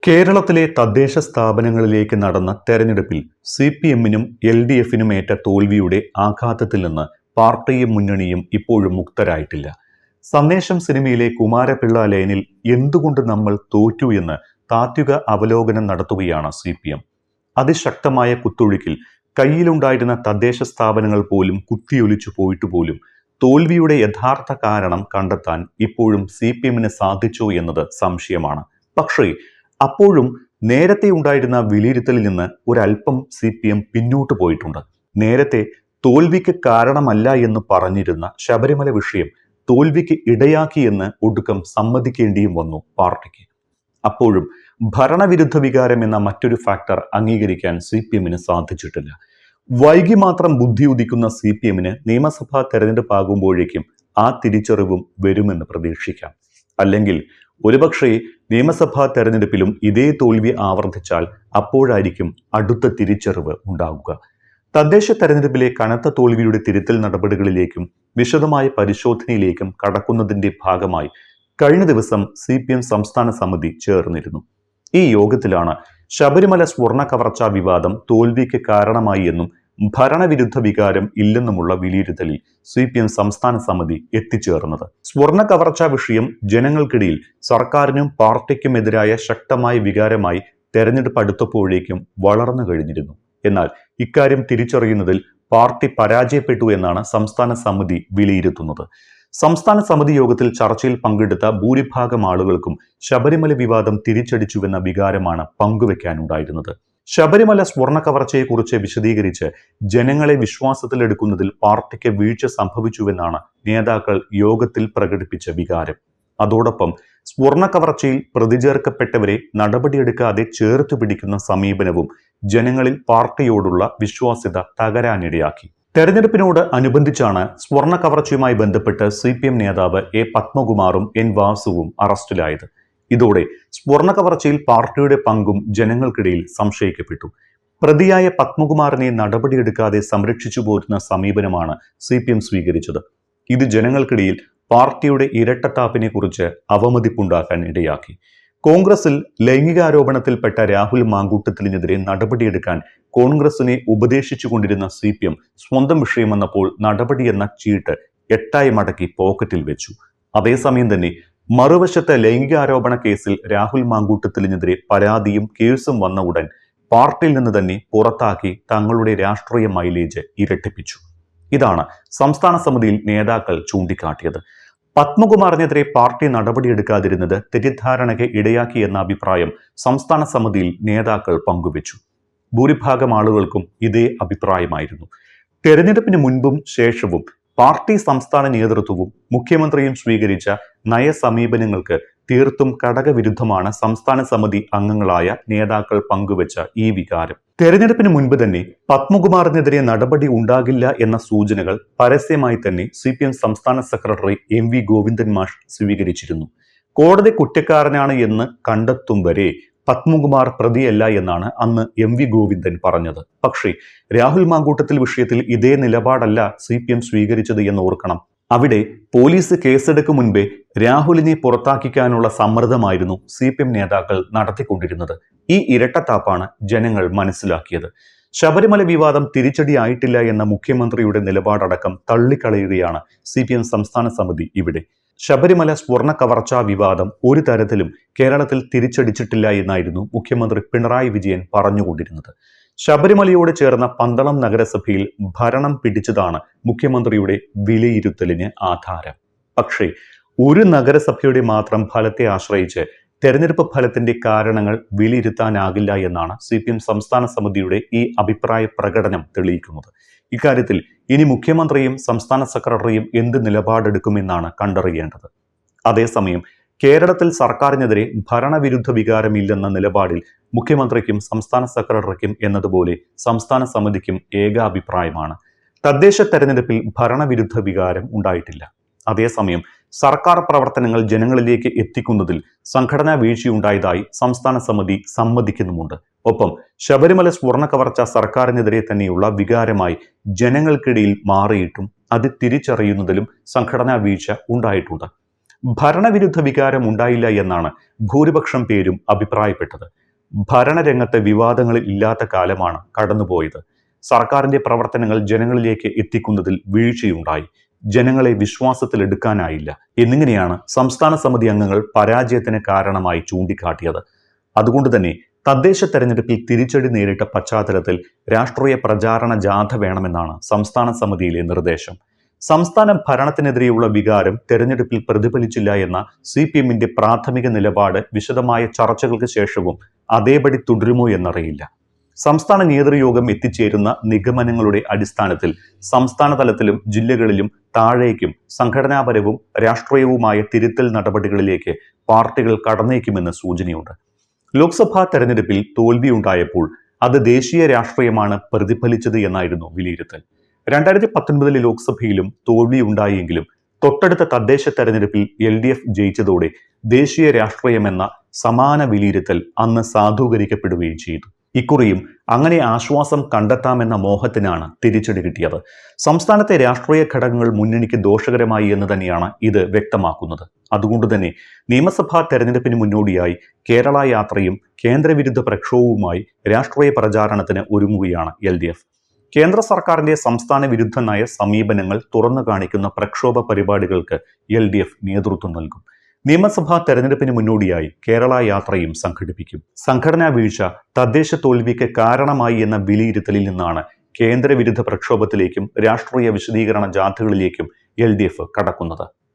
കേരളത്തിലെ തദ്ദേശ സ്ഥാപനങ്ങളിലേക്ക് നടന്ന തെരഞ്ഞെടുപ്പിൽ CPM-നും LDF-നും ഏറ്റ തോൽവിയുടെ ആഘാതത്തിൽ നിന്ന് പാർട്ടിയും മുന്നണിയും ഇപ്പോഴും മുക്തരായിട്ടില്ല. സന്ദേശം സിനിമയിലെ കുമാരപിള്ള ലൈനിൽ എന്തുകൊണ്ട് നമ്മൾ തോറ്റു എന്ന് താത്വിക അവലോകനം നടത്തുകയാണ് CPM. അതിശക്തമായ കുത്തൊഴുക്കിൽ കയ്യിലുണ്ടായിരുന്ന തദ്ദേശ സ്ഥാപനങ്ങൾ പോലും കുത്തിയൊലിച്ചു പോയിട്ടുപോലും തോൽവിയുടെ യഥാർത്ഥ കാരണം കണ്ടെത്താൻ ഇപ്പോഴും CPM-ന് സാധിച്ചോ എന്നത് സംശയമാണ്. പക്ഷേ അപ്പോഴും നേരത്തെ ഉണ്ടായിരുന്ന വിലയിരുത്തലിൽ നിന്ന് ഒരല്പം CPM പിന്നോട്ട് പോയിട്ടുണ്ട്. നേരത്തെ തോൽവിക്ക് കാരണമല്ല എന്ന് പറഞ്ഞിരുന്ന ശബരിമല വിഷയം തോൽവിക്ക് ഇടയാക്കിയെന്ന് ഒടുക്കം സമ്മതിക്കേണ്ടിയും വന്നു പാർട്ടിക്ക്. അപ്പോഴും ഭരണവിരുദ്ധ വികാരം എന്ന മറ്റൊരു ഫാക്ടർ അംഗീകരിക്കാൻ CPM-ന് സാധിച്ചിട്ടില്ല. വൈകി മാത്രം ബുദ്ധി ഉദിക്കുന്ന CPM-ന് നിയമസഭാ തെരഞ്ഞെടുപ്പാകുമ്പോഴേക്കും ആ തിരിച്ചറിവും വരുമെന്ന് പ്രതീക്ഷിക്കാം. അല്ലെങ്കിൽ ഒരുപക്ഷെ നിയമസഭാ തെരഞ്ഞെടുപ്പിലും ഇതേ തോൽവി ആവർത്തിച്ചാൽ അപ്പോഴായിരിക്കും അടുത്ത തിരിച്ചറിവ് ഉണ്ടാകുക. തദ്ദേശ തെരഞ്ഞെടുപ്പിലെ കനത്ത തോൽവിയുടെ തിരുത്തൽ നടപടികളിലേക്കും വിശദമായ പരിശോധനയിലേക്കും കടക്കുന്നതിന്റെ ഭാഗമായി കഴിഞ്ഞ ദിവസം CPM സംസ്ഥാന സമിതി ചേർന്നിരുന്നു. ഈ യോഗത്തിലാണ് ശബരിമല സ്വർണ്ണ കവർച്ചാ വിവാദം തോൽവിക്ക് കാരണമായി എന്നും ഭരണവിരുദ്ധ വികാരം ഇല്ലെന്നുമുള്ള വിലയിരുത്തലിൽ CPM സംസ്ഥാന സമിതി എത്തിച്ചേർന്നത്. സ്വർണ്ണ കവർച്ചാ വിഷയം ജനങ്ങൾക്കിടയിൽ സർക്കാരിനും പാർട്ടിക്കുമെതിരായ ശക്തമായ വികാരമായി തെരഞ്ഞെടുപ്പ് അടുത്തപ്പോഴേക്കും വളർന്നു കഴിഞ്ഞിരുന്നു. എന്നാൽ ഇക്കാര്യം തിരിച്ചറിയുന്നതിൽ പാർട്ടി പരാജയപ്പെട്ടു എന്നാണ് സംസ്ഥാന സമിതി വിലയിരുത്തുന്നത്. സംസ്ഥാന സമിതി യോഗത്തിൽ ചർച്ചയിൽ പങ്കെടുത്ത ഭൂരിഭാഗം ആളുകൾക്കും ശബരിമല വിവാദം തിരിച്ചടിച്ചുവെന്ന വികാരമാണ് പങ്കുവെക്കാനുണ്ടായിരുന്നത്. ശബരിമല സ്വർണ്ണ കവർച്ചയെക്കുറിച്ച് വിശദീകരിച്ച് ജനങ്ങളെ വിശ്വാസത്തിലെടുക്കുന്നതിൽ പാർട്ടിക്ക് വീഴ്ച സംഭവിച്ചുവെന്നാണ് നേതാക്കൾ യോഗത്തിൽ പ്രകടിപ്പിച്ച വികാരം. അതോടൊപ്പം സ്വർണ്ണ കവർച്ചയിൽ പ്രതിചേർക്കപ്പെട്ടവരെ നടപടിയെടുക്കാതെ ചേർത്തു പിടിക്കുന്ന സമീപനവും ജനങ്ങളിൽ പാർട്ടിയോടുള്ള വിശ്വാസ്യത തകരാനിടയാക്കി. തെരഞ്ഞെടുപ്പിനോട് അനുബന്ധിച്ചാണ് സ്വർണ്ണ കവർച്ചയുമായി ബന്ധപ്പെട്ട് CPM നേതാവ് A. പത്മകുമാറും N. വാസുവും അറസ്റ്റിലായത്. ഇതോടെ സ്വർണ്ണ കവർച്ചയിൽ പാർട്ടിയുടെ പങ്കും ജനങ്ങൾക്കിടയിൽ സംശയിക്കപ്പെട്ടു. പ്രതിയായ പത്മകുമാറിനെ നടപടിയെടുക്കാതെ സംരക്ഷിച്ചു പോരുന്ന സമീപനമാണ് CPM സ്വീകരിച്ചത്. ഇത് ജനങ്ങൾക്കിടയിൽ പാർട്ടിയുടെ ഇരട്ടത്താപ്പിനെ കുറിച്ച് അവമതിപ്പുണ്ടാക്കാൻ ഇടയാക്കി. കോൺഗ്രസിൽ ലൈംഗികാരോപണത്തിൽപ്പെട്ട രാഹുൽ മാങ്കൂട്ടത്തിലിനെതിരെ നടപടിയെടുക്കാൻ കോൺഗ്രസിനെ ഉപദേശിച്ചുകൊണ്ടിരുന്ന CPM സ്വന്തം വിഷയം വന്നപ്പോൾ നടപടിയെന്ന ചീട്ട് 8 മടക്കി പോക്കറ്റിൽ വെച്ചു. അതേസമയം തന്നെ മറുവശത്തെ ലൈംഗികാരോപണ കേസിൽ രാഹുൽ മാങ്കൂട്ടത്തിലിനെതിരെ പരാതിയും കേസും വന്ന ഉടൻ പാർട്ടിയിൽ നിന്ന് തന്നെ പുറത്താക്കി തങ്ങളുടെ രാഷ്ട്രീയ മൈലേജ് ഇരട്ടിപ്പിച്ചു. ഇതാണ് സംസ്ഥാന സമിതിയിൽ നേതാക്കൾ ചൂണ്ടിക്കാട്ടിയത്. പത്മകുമാറിനെതിരെ പാർട്ടി നടപടിയെടുക്കാതിരുന്നത് തെറ്റിദ്ധാരണയ്ക്ക് ഇടയാക്കി എന്ന അഭിപ്രായം സംസ്ഥാന സമിതിയിൽ നേതാക്കൾ പങ്കുവച്ചു. ഭൂരിഭാഗം ആളുകൾക്കും ഇതേ അഭിപ്രായമായിരുന്നു. തെരഞ്ഞെടുപ്പിന് മുൻപും ശേഷവും പാർട്ടി സംസ്ഥാന നേതൃത്വവും മുഖ്യമന്ത്രിയും സ്വീകരിച്ച നയസമീപനങ്ങൾക്ക് തീർത്തും ഘടകവിരുദ്ധമാണ് സംസ്ഥാന സമിതി അംഗങ്ങളായ നേതാക്കൾ പങ്കുവച്ച ഈ വികാരം. തെരഞ്ഞെടുപ്പിന് മുൻപ് തന്നെ പത്മകുമാറിനെതിരെ നടപടി ഉണ്ടാകില്ല എന്ന സൂചനകൾ പരസ്യമായി തന്നെ CPM സംസ്ഥാന സെക്രട്ടറി MV ഗോവിന്ദൻ മാഷ് സ്വീകരിച്ചിരുന്നു. കോടതി കുറ്റക്കാരനാണ് എന്ന് കണ്ടെത്തും വരെ പത്മകുമാർ പ്രതിയല്ല എന്നാണ് അന്ന് MV ഗോവിന്ദൻ പറഞ്ഞത്. പക്ഷേ രാഹുൽ മാങ്കൂട്ടത്തിൽ വിഷയത്തിൽ ഇതേ നിലപാടല്ല CPM സ്വീകരിച്ചത് എന്ന് ഓർക്കണം. അവിടെ പോലീസ് കേസെടുക്കും മുൻപേ രാഹുലിനെ പുറത്താക്കിക്കാനുള്ള സമ്മർദ്ദമായിരുന്നു CPM നേതാക്കൾ നടത്തിക്കൊണ്ടിരുന്നത്. ഈ ഇരട്ടത്താപ്പാണ് ജനങ്ങൾ മനസ്സിലാക്കിയത്. ശബരിമല വിവാദം തിരിച്ചടിയായിട്ടില്ല എന്ന മുഖ്യമന്ത്രിയുടെ നിലപാടടക്കം തള്ളിക്കളയുകയാണ് CPM സംസ്ഥാന സമിതി ഇവിടെ. ശബരിമല സ്വർണ്ണ കവർച്ചാ വിവാദം ഒരു തരത്തിലും കേരളത്തിൽ തിരിച്ചടിച്ചിട്ടില്ല എന്നായിരുന്നു മുഖ്യമന്ത്രി പിണറായി വിജയൻ പറഞ്ഞുകൊണ്ടിരുന്നത്. ശബരിമലയോട് ചേർന്ന പന്തളം നഗരസഭയിൽ ഭരണം പിടിച്ചതാണ് മുഖ്യമന്ത്രിയുടെ വിലയിരുത്തലിന് ആധാരം. പക്ഷേ ഒരു നഗരസഭയുടെ മാത്രം ഫലത്തെ ആശ്രയിച്ച് തെരഞ്ഞെടുപ്പ് ഫലത്തിന്റെ കാരണങ്ങൾ വിലയിരുത്താനാകില്ല എന്നാണ് CPM സംസ്ഥാന സമിതിയുടെ ഈ അഭിപ്രായ പ്രകടനം തെളിയിക്കുന്നത്. ഇക്കാര്യത്തിൽ ഇനി മുഖ്യമന്ത്രിയും സംസ്ഥാന സെക്രട്ടറിയും എന്ത് നിലപാടെടുക്കുമെന്നാണ് കണ്ടറിയേണ്ടത്. അതേസമയം കേരളത്തിൽ സർക്കാരിനെതിരെ ഭരണവിരുദ്ധ വികാരമില്ലെന്ന നിലപാടിൽ മുഖ്യമന്ത്രിക്കും സംസ്ഥാന സെക്രട്ടറിക്കും എന്നതുപോലെ സംസ്ഥാന സമിതിക്കും ഏകാഭിപ്രായമാണ്. തദ്ദേശ തെരഞ്ഞെടുപ്പിൽ ഭരണവിരുദ്ധ വികാരം ഉണ്ടായിട്ടില്ല. അതേസമയം സർക്കാർ പ്രവർത്തനങ്ങൾ ജനങ്ങളിലേക്ക് എത്തിക്കുന്നതിൽ സംഘടനാ വീഴ്ചയുണ്ടായതായി സംസ്ഥാന സമിതി സമ്മതിക്കുന്നുമുണ്ട്. ഒപ്പം ശബരിമല സ്വർണ്ണ കവർച്ച സർക്കാരിനെതിരെ തന്നെയുള്ള വികാരമായി ജനങ്ങൾക്കിടയിൽ മാറിയിട്ടും അത് തിരിച്ചറിയുന്നതിലും സംഘടനാ വീഴ്ച ഉണ്ടായിട്ടുണ്ട്. ഭരണവിരുദ്ധ വികാരം ഉണ്ടായില്ല എന്നാണ് ഭൂരിപക്ഷം പേരും അഭിപ്രായപ്പെട്ടത്. ഭരണരംഗത്തെ വിവാദങ്ങളിൽ ഇല്ലാത്ത കാലമാണ് കടന്നുപോയത്. സർക്കാരിന്റെ പ്രവർത്തനങ്ങൾ ജനങ്ങളിലേക്ക് എത്തിക്കുന്നതിൽ വീഴ്ചയുണ്ടായി, ജനങ്ങളെ വിശ്വാസത്തിലെടുക്കാനായില്ല എന്നിങ്ങനെയാണ് സംസ്ഥാന സമിതി അംഗങ്ങൾ പരാജയത്തിന് കാരണമായി ചൂണ്ടിക്കാട്ടിയത്. അതുകൊണ്ട് തന്നെ തദ്ദേശ തെരഞ്ഞെടുപ്പിൽ തിരിച്ചടി നേരിട്ട പശ്ചാത്തലത്തിൽ രാഷ്ട്രീയ പ്രചാരണ ജാഥ വേണമെന്നാണ് സംസ്ഥാന സമിതിയിലെ നിർദ്ദേശം. സംസ്ഥാന ഭരണത്തിനെതിരെയുള്ള വികാരം തെരഞ്ഞെടുപ്പിൽ പ്രതിഫലിച്ചില്ല എന്ന CPM-ന്റെ പ്രാഥമിക നിലപാട് വിശദമായ ചർച്ചകൾക്ക് ശേഷവും അതേപടി തുടരുമോ എന്നറിയില്ല. സംസ്ഥാന നേതൃയോഗം എത്തിച്ചേരുന്ന നിഗമനങ്ങളുടെ അടിസ്ഥാനത്തിൽ സംസ്ഥാന തലത്തിലും ജില്ലകളിലും താഴേക്കും സംഘടനാപരവും രാഷ്ട്രീയവുമായ തിരുത്തൽ നടപടികളിലേക്ക് പാർട്ടികൾ കടന്നേക്കുമെന്ന് സൂചനയുണ്ട്. ലോക്സഭാ തെരഞ്ഞെടുപ്പിൽ തോൽവിയുണ്ടായപ്പോൾ അത് ദേശീയ രാഷ്ട്രീയമാണ് പ്രതിഫലിച്ചത് എന്നായിരുന്നു വിലയിരുത്തൽ. 2019 ലോക്സഭയിലും തോൽവിയുണ്ടായെങ്കിലും തൊട്ടടുത്ത തദ്ദേശ തെരഞ്ഞെടുപ്പിൽ LDF ജയിച്ചതോടെ ദേശീയ രാഷ്ട്രീയമെന്ന സമാന വിലയിരുത്തൽ അന്ന് സാധൂകരിക്കപ്പെടുകയും ചെയ്തു. ഇക്കുറിയും അങ്ങനെ ആശ്വാസം കണ്ടെത്താമെന്ന മോഹത്തിനാണ് തിരിച്ചടി കിട്ടിയത്. സംസ്ഥാനത്തെ രാഷ്ട്രീയ ഘടകങ്ങൾ മുന്നണിക്ക് ദോഷകരമായി എന്ന് തന്നെയാണ് ഇത് വ്യക്തമാക്കുന്നത്. അതുകൊണ്ട് തന്നെ നിയമസഭാ തെരഞ്ഞെടുപ്പിന് മുന്നോടിയായി കേരള യാത്രയും കേന്ദ്രവിരുദ്ധ പ്രക്ഷോഭവുമായി രാഷ്ട്രീയ പ്രചാരണത്തിന് ഒരുങ്ങുകയാണ് LDF. കേന്ദ്ര സർക്കാരിന്റെ സംസ്ഥാന വിരുദ്ധ നയ സമീപനങ്ങൾ തുറന്നു കാണിക്കുന്ന പ്രക്ഷോഭ പരിപാടികൾക്ക് LDF നേതൃത്വം നൽകും. നിയമസഭാ തെരഞ്ഞെടുപ്പിന് മുന്നോടിയായി കേരള യാത്രയും സംഘടിപ്പിക്കും. സംഘടനാ വീഴ്ച തദ്ദേശ തോൽവിക്ക് കാരണമായി എന്ന വിലയിരുത്തലിൽ നിന്നാണ് കേന്ദ്രവിരുദ്ധ പ്രക്ഷോഭത്തിലേക്കും രാഷ്ട്രീയ വിശദീകരണ ജാഥകളിലേക്കും LDF കടക്കുന്നത്.